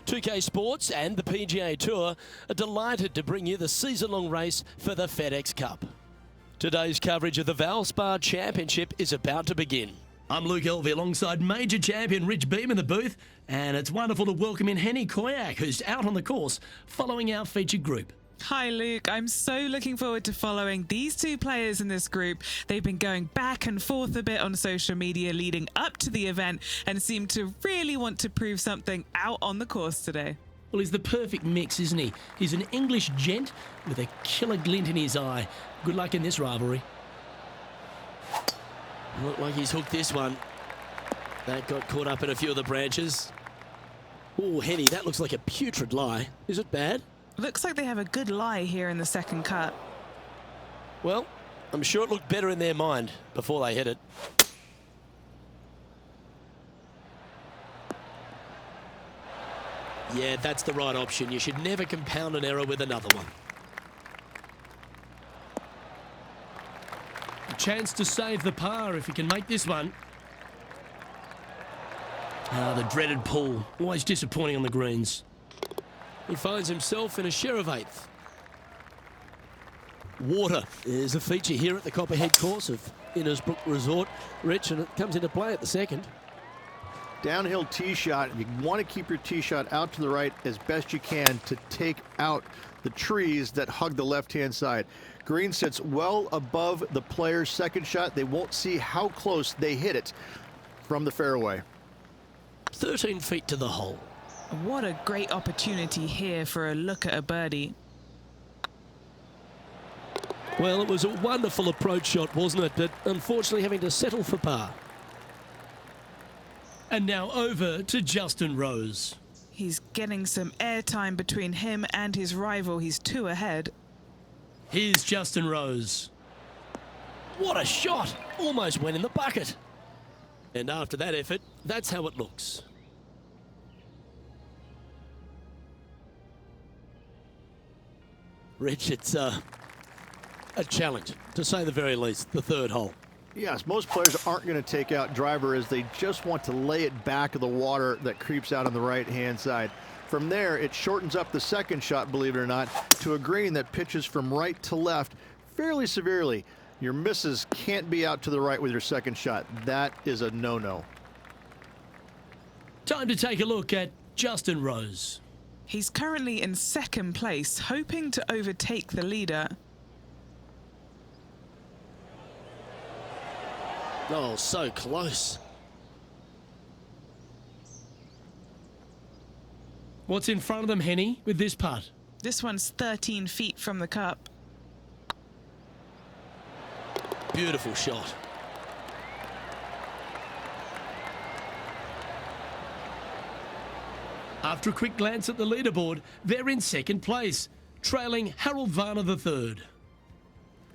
2K Sports and the PGA Tour are delighted to bring you the season-long race for the FedEx Cup. Today's coverage of the Valspar Championship is about to begin. I'm Luke Elvey alongside major champion Rich Beam in the booth, and it's wonderful to welcome in Henny Koyak, who's out on the course following our featured group. Hi Luke, I'm so looking forward to following these two players in this group. They've been going back and forth a bit on social media leading up to the event and seem to really want to prove something out on the course today. Well, he's the perfect mix, isn't he? He's an English gent with a killer glint in his eye. Good luck in this rivalry. Looked like he's hooked this one. That got caught up in a few of the branches. Oh, Henny, that looks like a putrid lie. Is it bad? Looks like they have a good lie here in the second cut. Well, I'm sure it looked better in their mind before they hit it. Yeah, that's the right option. You should never compound an error with another one. A chance to save the par if he can make this one. Ah, the dreaded pull. Always disappointing on the greens. He finds himself in a share of eighth. Water is a feature here at the Copperhead course of Innesbrook Resort, Rich, and it comes into play at the second. Downhill tee shot. You want to keep your tee shot out to the right as best you can to take out the trees that hug the left-hand side. Green sits well above the player's second shot. They won't see how close they hit it from the fairway. 13 feet to the hole. What a great opportunity here for a look at a birdie. Well, it was a wonderful approach shot, wasn't it? But unfortunately having to settle for par. And now over to Justin Rose. He's getting some airtime between him and his rival. He's 2 ahead. Here's Justin Rose. What a shot! Almost went in the bucket. And after that effort, that's how it looks. Rich, it's a challenge, to say the very least, the third hole. Yes, most players aren't going to take out driver as they just want to lay it back of the water that creeps out on the right-hand side. From there, it shortens up the second shot, believe it or not, to a green that pitches from right to left fairly severely. Your misses can't be out to the right with your second shot. That is a no-no. Time to take a look at Justin Rose. He's currently in second place, hoping to overtake the leader. Oh, so close. What's in front of them, Henny, with this putt? This one's 13 feet from the cup. Beautiful shot. After a quick glance at the leaderboard, they're in second place, trailing Harold Varner III.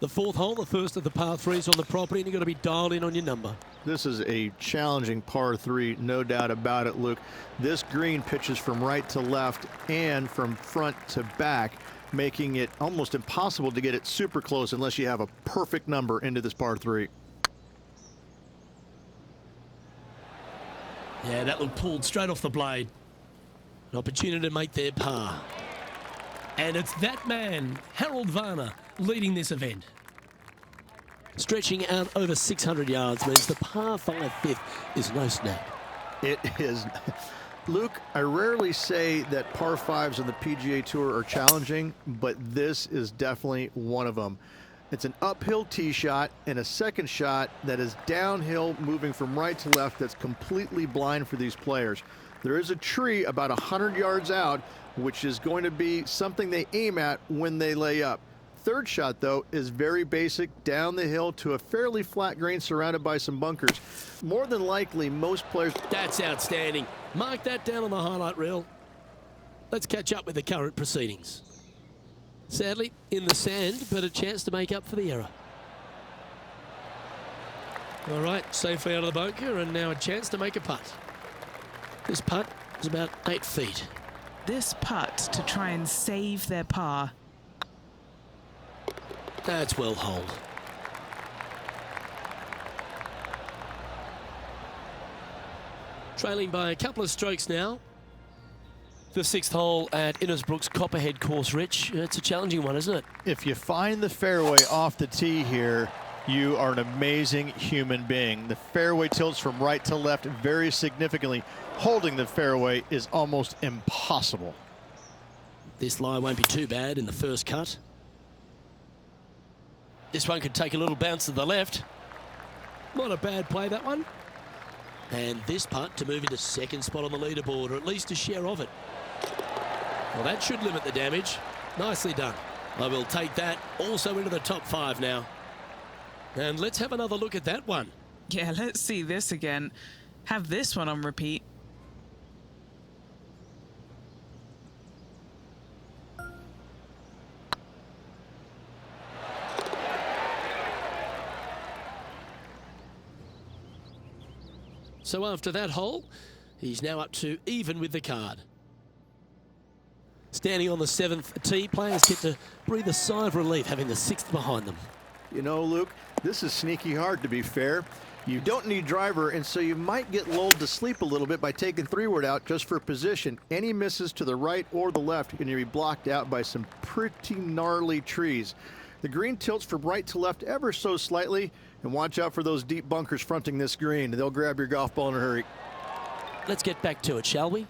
The fourth hole, the first of the par threes on the property, and you've got to be dialed in on your number. This is a challenging par 3, no doubt about it, Luke. This green pitches from right to left and from front to back, making it almost impossible to get it super close unless you have a perfect number into this par 3. Yeah, that looked pulled straight off the blade. An opportunity to make their par. And it's that man, Harold Varner, leading this event. Stretching out over 600 yards means the par 5 fifth is no snap. It is. Luke, I rarely say that par 5s on the PGA Tour are challenging, but this is definitely one of them. It's an uphill tee shot and a second shot that is downhill, moving from right to left, that's completely blind for these players. There is a tree about 100 yards out, which is going to be something they aim at when they lay up. Third shot, though, is very basic, down the hill to a fairly flat green surrounded by some bunkers. More than likely, most players... That's outstanding. Mark that down on the highlight reel. Let's catch up with the current proceedings. Sadly, in the sand, but a chance to make up for the error. All right, safely out of the bunker, and now a chance to make a putt. This putt is about 8 feet. This putt to try and save their par. That's well holed. Trailing by a couple of strokes now. The 6th hole at Innisbrook's Copperhead course, Rich. It's a challenging one, isn't it? If you find the fairway off the tee here, you are an amazing human being. The fairway tilts from right to left very significantly. Holding the fairway is almost impossible. This lie won't be too bad in the first cut. This one could take a little bounce to the left. Not a bad play, that one. And this putt to move into 2nd spot on the leaderboard, or at least a share of it. Well, that should limit the damage. Nicely done. I will take that also into the top 5 now. And let's have another look at that one. Yeah, let's see this again. Have this one on repeat. So after that hole, he's now up to even with the card. Standing on the 7th tee, players get to breathe a sigh of relief having the 6th behind them. You know, Luke, this is sneaky hard, to be fair. You don't need driver, and so you might get lulled to sleep a little bit by taking 3-wood out just for position. Any misses to the right or the left, and you'll be blocked out by some pretty gnarly trees. The green tilts from right to left ever so slightly, and watch out for those deep bunkers fronting this green. They'll grab your golf ball in a hurry. Let's get back to it, shall we?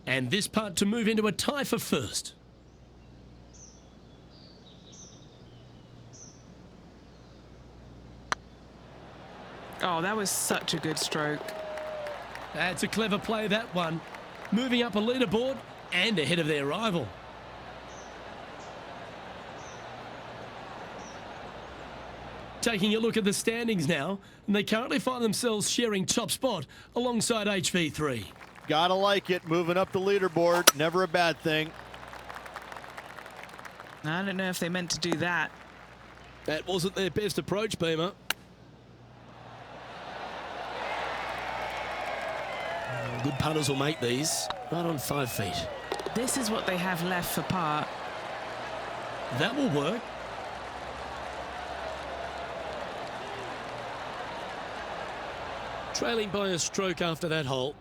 And this putt to move into a tie for first. Oh, that was such a good stroke. That's a clever play, that one. Moving up a leaderboard and ahead of their rival. Taking a look at the standings now, and they currently find themselves sharing top spot alongside HV3. Gotta like it, moving up the leaderboard, never a bad thing. I don't know if they meant to do that. That wasn't their best approach, Beamer. Good putters will make these, right on 5 feet. This is what they have left for par. That will work. Trailing by a stroke after that hole.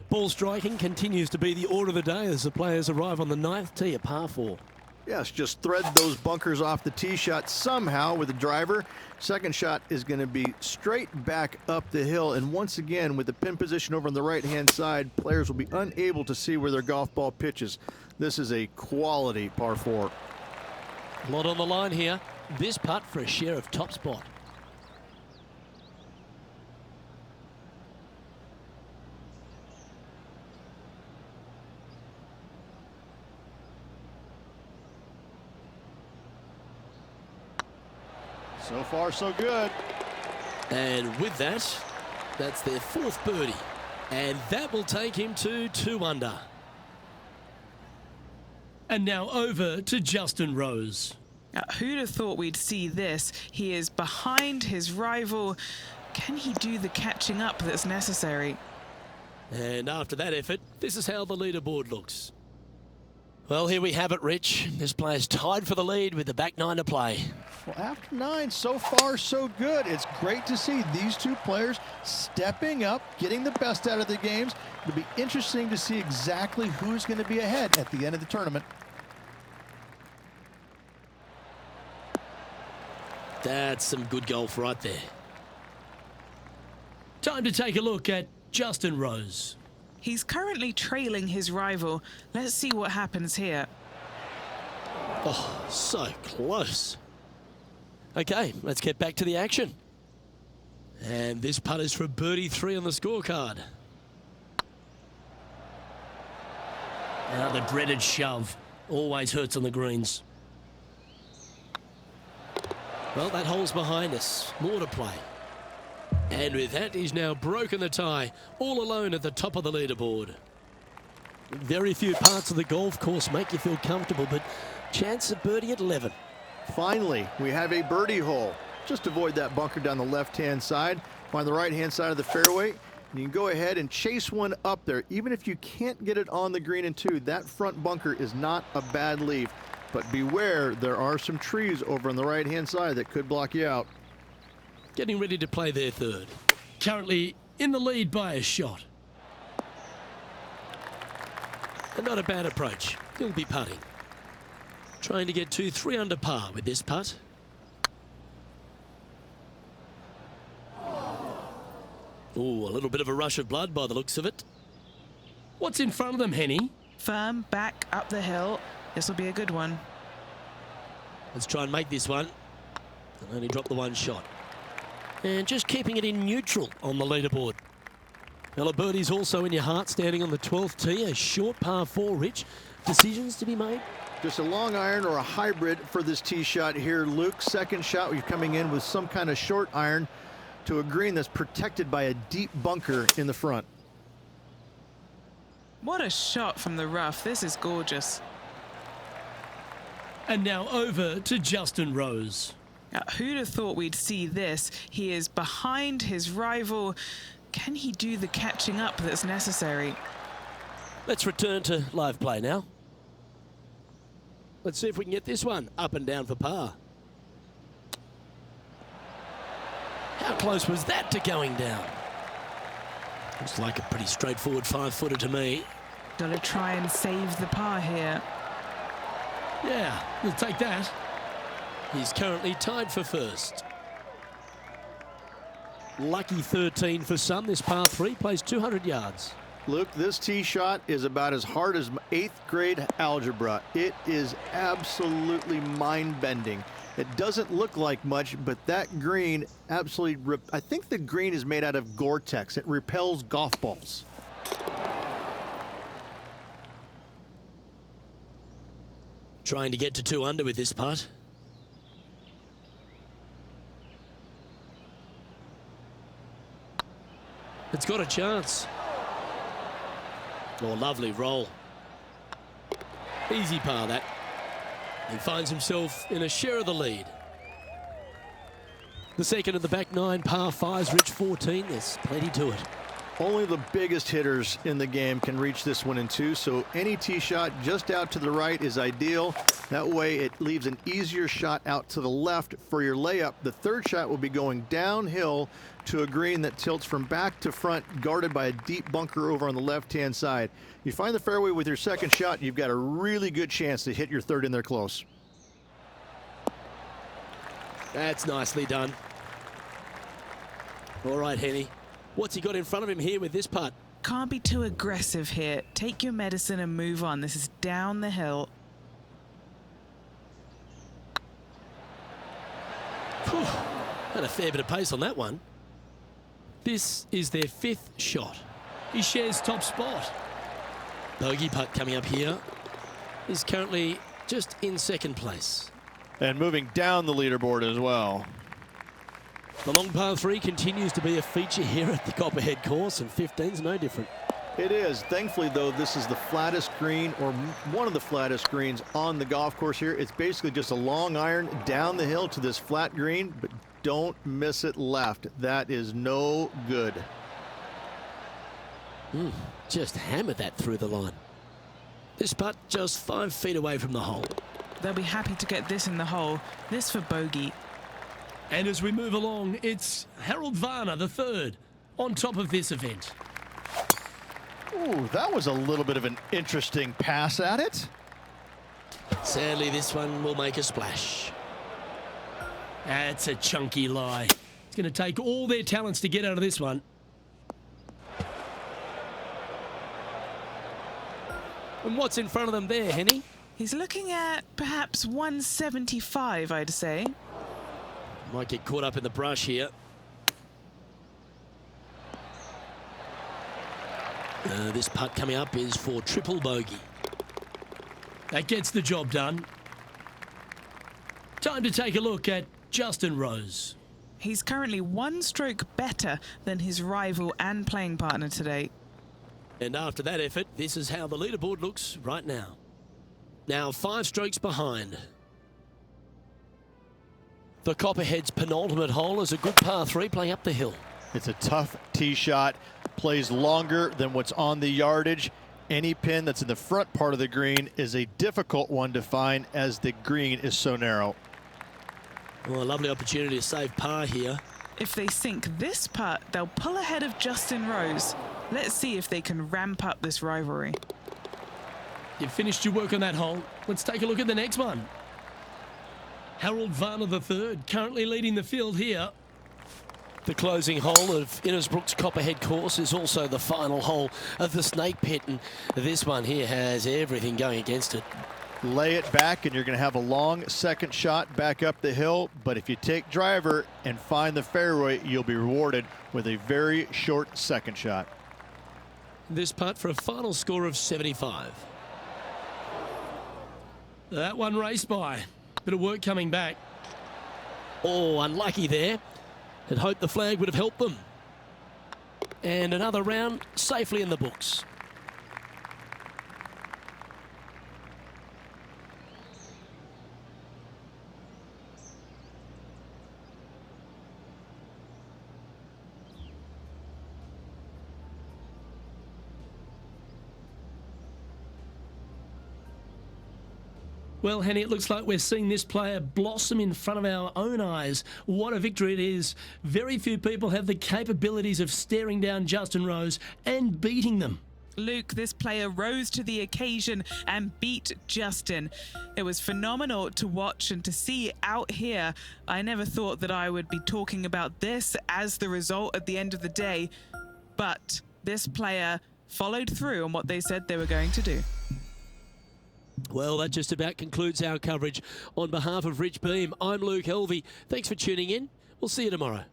Ball striking continues to be the order of the day as the players arrive on the 9th tee at par 4. Yes, just thread those bunkers off the tee shot somehow with the driver. Second shot is going to be straight back up the hill. And once again, with the pin position over on the right-hand side, players will be unable to see where their golf ball pitches. This is a quality par 4. A lot on the line here. This putt for a share of top spot. So far, so good. And with that, that's their 4th birdie. And that will take him to 2 under. And now over to Justin Rose. Who'd have thought we'd see this? He is behind his rival. Can he do the catching up that's necessary? And after that effort, this is how the leaderboard looks. Well, here we have it, Rich. This player's tied for the lead with the back 9 to play. Well, after 9, so far, so good. It's great to see these two players stepping up, getting the best out of their games. It'll be interesting to see exactly who's going to be ahead at the end of the tournament. That's some good golf right there. Time to take a look at Justin Rose. He's currently trailing his rival. Let's see what happens here. Oh, so close. Okay, let's get back to the action. And this putt is for birdie 3 on the scorecard. Now the dreaded shove. Always hurts on the greens. Well, that hole's behind us. More to play. And with that, he's now broken the tie, all alone at the top of the leaderboard. Very few parts of the golf course make you feel comfortable, but chance of birdie at 11. Finally, we have a birdie hole. Just avoid that bunker down the left-hand side. Find the right-hand side of the fairway. And you can go ahead and chase one up there. Even if you can't get it on the green in 2, that front bunker is not a bad leave. But beware, there are some trees over on the right-hand side that could block you out. Getting ready to play their 3rd. Currently in the lead by a shot. And not a bad approach. He'll be putting. Trying to get to 3 under par with this putt. Ooh, a little bit of a rush of blood by the looks of it. What's in front of them, Henny? Firm, back, up the hill. This will be a good one. Let's try and make this one. And only drop the one shot. And just keeping it in neutral on the leaderboard. Well, a birdie's also in your heart, standing on the 12th tee. A short par 4, Rich. Decisions to be made? Just a long iron or a hybrid for this tee shot here, Luke. Second shot, you're coming in with some kind of short iron to a green that's protected by a deep bunker in the front. What a shot from the rough. This is gorgeous. And now over to Justin Rose. Now, who'd have thought we'd see this? He is behind his rival. Can he do the catching up that's necessary? Let's return to live play now. Let's see if we can get this one up and down for par. How close was that to going down? Looks like a pretty straightforward 5-footer to me. Gotta try and save the par here. Yeah, we'll take that. He's currently tied for first. Lucky 13 for some. This par 3 plays 200 yards. Luke, this tee shot is about as hard as 8th grade algebra. It is absolutely mind-bending. It doesn't look like much, but that green absolutely, I think the green is made out of Gore-Tex. It repels golf balls. Trying to get to 2 under with this putt. It's got a chance. Oh, lovely roll. Easy par that. He finds himself in a share of the lead. The second of the back 9 par 5s, Rich 14. There's plenty to it. Only the biggest hitters in the game can reach this one in 2, so any tee shot just out to the right is ideal. That way it leaves an easier shot out to the left for your layup. The third shot will be going downhill to a green that tilts from back to front, guarded by a deep bunker over on the left-hand side. You find the fairway with your second shot, you've got a really good chance to hit your third in there close. That's nicely done. All right, Henny. What's he got in front of him here with this putt? Can't be too aggressive here. Take your medicine and move on. This is down the hill. Whew. Had a fair bit of pace on that one. This is their 5th shot. He shares top spot. Bogey putt coming up here. He's currently just in 2nd place. And moving down the leaderboard as well. The long par 3 continues to be a feature here at the Copperhead course, and 15's no different. It is. Thankfully, though, this is the flattest green, or one of the flattest greens on the golf course here. It's basically just a long iron down the hill to this flat green, but don't miss it left. That is no good. Just hammered that through the line. This putt just 5 feet away from the hole. They'll be happy to get this in the hole. This for bogey. And as we move along, it's Harold Varner, the 3rd, on top of this event. Ooh, that was a little bit of an interesting pass at it. Sadly, this one will make a splash. That's a chunky lie. It's going to take all their talents to get out of this one. And what's in front of them there, Henny? He's looking at perhaps 175, I'd say. Might get caught up in the brush here. This putt coming up is for triple bogey. That gets the job done. Time to take a look at Justin Rose. He's currently 1 stroke better than his rival and playing partner today. And after that effort, this is how the leaderboard looks right now. Now 5 strokes behind. The Copperhead's penultimate hole is a good par 3 playing up the hill. It's a tough tee shot, plays longer than what's on the yardage. Any pin that's in the front part of the green is a difficult one to find as the green is so narrow. Well, a lovely opportunity to save par here. If they sink this putt, they'll pull ahead of Justin Rose. Let's see if they can ramp up this rivalry. You've finished your work on that hole. Let's take a look at the next one. Harold Varner III currently leading the field here. The closing hole of Innisbrook's Copperhead course is also the final hole of the Snake Pit, and this one here has everything going against it. Lay it back and you're going to have a long second shot back up the hill, but if you take driver and find the fairway, you'll be rewarded with a very short second shot. This putt for a final score of 75. That one raced by. Bit of work coming back. Oh, unlucky there. Had hoped the flag would have helped them. And another round safely in the books. Well, Henny, it looks like we're seeing this player blossom in front of our own eyes. What a victory it is. Very few people have the capabilities of staring down Justin Rose and beating them. Luke, this player rose to the occasion and beat Justin. It was phenomenal to watch and to see out here. I never thought that I would be talking about this as the result at the end of the day, but this player followed through on what they said they were going to do. Well, that just about concludes our coverage. On behalf of Rich Beam, I'm Luke Helvey. Thanks for tuning in. We'll see you tomorrow.